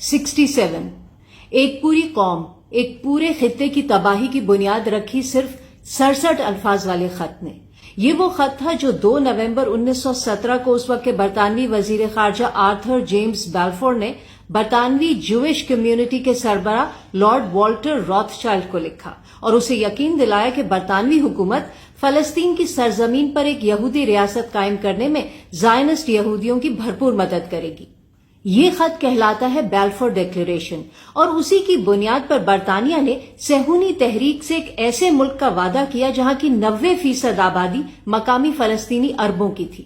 67 ایک پوری قوم، ایک پورے خطے کی تباہی کی بنیاد رکھی صرف 67 الفاظ والے خط نے۔ یہ وہ خط تھا جو 2 نومبر 1917 کو اس وقت کے برطانوی وزیر خارجہ آرتھر جیمز بیلفور نے برطانوی جوئش کمیونٹی کے سربراہ لارڈ والٹر روتھشائلڈ کو لکھا اور اسے یقین دلایا کہ برطانوی حکومت فلسطین کی سرزمین پر ایک یہودی ریاست قائم کرنے میں زائنسٹ یہودیوں کی بھرپور مدد کرے گی۔ یہ خط کہلاتا ہے بیلفور ڈکلیریشن اور اسی کی بنیاد پر برطانیہ نے صہیونی تحریک سے ایک ایسے ملک کا وعدہ کیا جہاں کی 90% آبادی مقامی فلسطینی عربوں کی تھی۔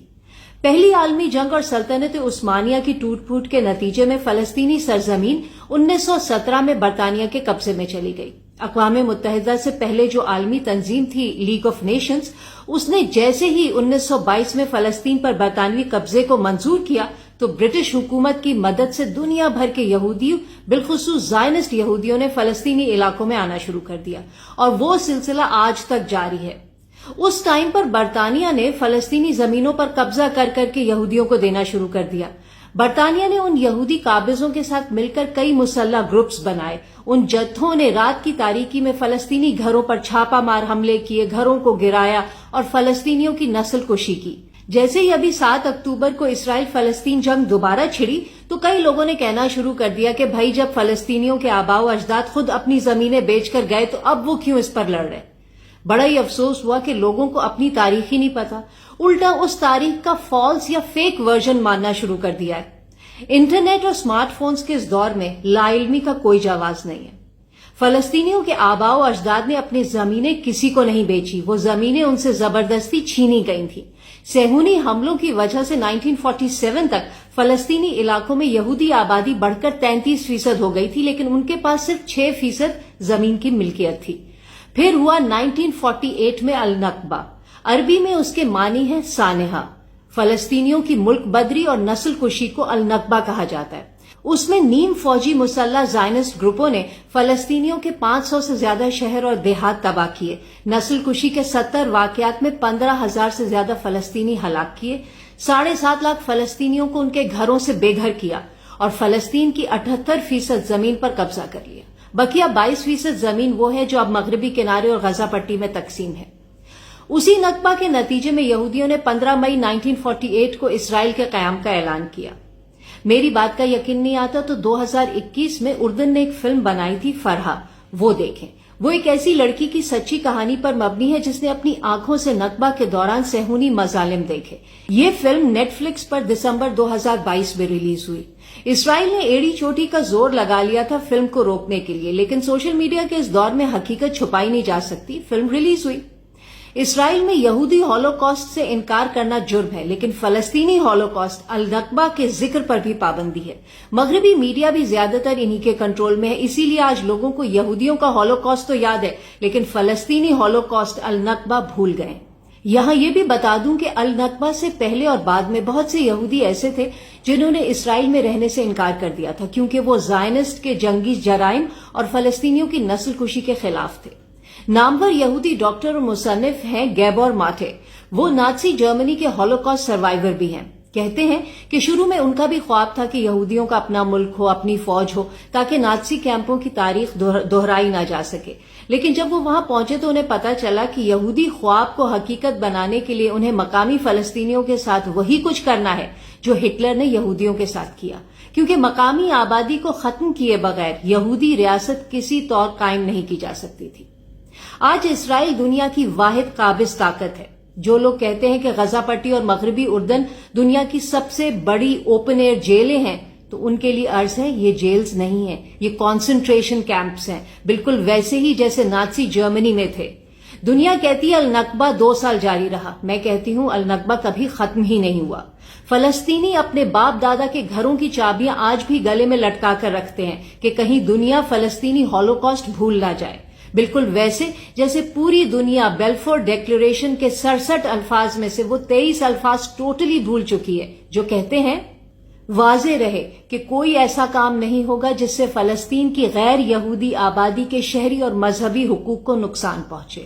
پہلی عالمی جنگ اور سلطنت عثمانیہ کی ٹوٹ پھوٹ کے نتیجے میں فلسطینی سرزمین 1917 میں برطانیہ کے قبضے میں چلی گئی۔ اقوام متحدہ سے پہلے جو عالمی تنظیم تھی لیگ آف نیشنز، اس نے جیسے ہی 1922 میں فلسطین پر برطانوی قبضے کو منظور کیا تو برٹش حکومت کی مدد سے دنیا بھر کے یہودیوں بالخصوص زائنسٹ یہودیوں نے فلسطینی علاقوں میں آنا شروع کر دیا اور وہ سلسلہ آج تک جاری ہے۔ اس ٹائم پر برطانیہ نے فلسطینی زمینوں پر قبضہ کر کے یہودیوں کو دینا شروع کر دیا۔ برطانیہ نے ان یہودی قابضوں کے ساتھ مل کر کئی مسلح گروپس بنائے۔ ان جتھوں نے رات کی تاریکی میں فلسطینی گھروں پر چھاپا مار حملے کیے، گھروں کو گرایا اور فلسطینیوں کی نسل کشی کی۔ جیسے ہی ابھی 7 اکتوبر کو اسرائیل فلسطین جنگ دوبارہ چھڑی تو کئی لوگوں نے کہنا شروع کر دیا کہ بھائی جب فلسطینیوں کے آباء و اجداد خود اپنی زمینیں بیچ کر گئے تو اب وہ کیوں اس پر لڑ رہے۔ بڑا ہی افسوس ہوا کہ لوگوں کو اپنی تاریخ ہی نہیں پتا، الٹا اس تاریخ کا فالس یا فیک ورژن ماننا شروع کر دیا ہے۔ انٹرنیٹ اور سمارٹ فونز کے اس دور میں لا علمی کا کوئی جواز نہیں ہے۔ فلسطینیوں کے آباء و اجداد نے اپنی زمینیں کسی کو نہیں بیچی، وہ زمینیں ان سے زبردستی چھینی گئی تھیں۔ صہیونی حملوں کی وجہ سے 1947 تک فلسطینی علاقوں میں یہودی آبادی بڑھ کر 33% ہو گئی تھی، لیکن ان کے پاس صرف 6% زمین کی ملکیت تھی۔ پھر ہوا 1948 میں النکبہ، عربی میں اس کے معنی ہے سانحہ۔ فلسطینیوں کی ملک بدری اور نسل کشی کو النکبہ کہا جاتا ہے۔ اس میں نیم فوجی مسلح زائنسٹ گروپوں نے فلسطینیوں کے 500 سے زیادہ شہر اور دیہات تباہ کیے، نسل کشی کے 70 واقعات میں 15,000 سے زیادہ فلسطینی ہلاک کیے، 7.5 لاکھ فلسطینیوں کو ان کے گھروں سے بے گھر کیا اور فلسطین کی 78% زمین پر قبضہ کر لیا۔ بقیہ 22% زمین وہ ہے جو اب مغربی کنارے اور غزہ پٹی میں تقسیم ہے۔ اسی نکبہ کے نتیجے میں یہودیوں نے 15 مئی 1948 کو اسرائیل کے قیام کا اعلان کیا۔ میری بات کا یقین نہیں آتا تو 2021 میں اردن نے ایک فلم بنائی تھی فرحہ، وہ دیکھیں۔ وہ ایک ایسی لڑکی کی سچی کہانی پر مبنی ہے جس نے اپنی آنکھوں سے نکبہ کے دوران صہیونی مظالم دیکھے۔ یہ فلم نیٹ فلکس پر دسمبر 2022 میں ریلیز ہوئی۔ اسرائیل نے ایڑی چوٹی کا زور لگا لیا تھا فلم کو روکنے کے لیے، لیکن سوشل میڈیا کے اس دور میں حقیقت چھپائی نہیں جا سکتی، فلم ریلیز ہوئی۔ اسرائیل میں یہودی ہولوکاسٹ سے انکار کرنا جرم ہے، لیکن فلسطینی ہولوکاسٹ النکبہ کے ذکر پر بھی پابندی ہے۔ مغربی میڈیا بھی زیادہ تر انہی کے کنٹرول میں ہے، اسی لیے آج لوگوں کو یہودیوں کا ہولوکاسٹ تو یاد ہے لیکن فلسطینی ہولوکاسٹ النکبہ بھول گئے۔ یہاں یہ بھی بتا دوں کہ النکبہ سے پہلے اور بعد میں بہت سے یہودی ایسے تھے جنہوں نے اسرائیل میں رہنے سے انکار کر دیا تھا کیونکہ وہ زائنسٹ کے جنگی جرائم اور فلسطینیوں کی نسل کشی کے خلاف تھے۔ نامور یہودی ڈاکٹر اور مصنف ہیں گیبور ماٹے، وہ نازی جرمنی کے ہولوکاسٹ سروائیور بھی ہیں۔ کہتے ہیں کہ شروع میں ان کا بھی خواب تھا کہ یہودیوں کا اپنا ملک ہو، اپنی فوج ہو، تاکہ نازی کیمپوں کی تاریخ دہرائی نہ جا سکے، لیکن جب وہ وہاں پہنچے تو انہیں پتا چلا کہ یہودی خواب کو حقیقت بنانے کے لیے انہیں مقامی فلسطینیوں کے ساتھ وہی کچھ کرنا ہے جو ہٹلر نے یہودیوں کے ساتھ کیا، کیونکہ مقامی آبادی کو ختم کیے بغیر یہودی ریاست کسی طور قائم نہیں کی جا سکتی تھی۔ آج اسرائیل دنیا کی واحد قابض طاقت ہے۔ جو لوگ کہتے ہیں کہ غزہ پٹی اور مغربی اردن دنیا کی سب سے بڑی اوپن ایئر جیلیں ہیں تو ان کے لیے عرض ہے یہ جیلز نہیں ہیں، یہ کانسنٹریشن کیمپس ہیں، بالکل ویسے ہی جیسے نازی جرمنی میں تھے۔ دنیا کہتی ہے النکبہ 2 سال جاری رہا، میں کہتی ہوں النکبہ کبھی ختم ہی نہیں ہوا۔ فلسطینی اپنے باپ دادا کے گھروں کی چابیاں آج بھی گلے میں لٹکا کر رکھتے ہیں کہ کہیں دنیا فلسطینی ہولوکاسٹ بھول نہ جائے، بالکل ویسے جیسے پوری دنیا بیلفور ڈکلیریشن کے 67 الفاظ میں سے وہ 23 الفاظ ٹوٹلی بھول چکی ہے جو کہتے ہیں واضح رہے کہ کوئی ایسا کام نہیں ہوگا جس سے فلسطین کی غیر یہودی آبادی کے شہری اور مذہبی حقوق کو نقصان پہنچے۔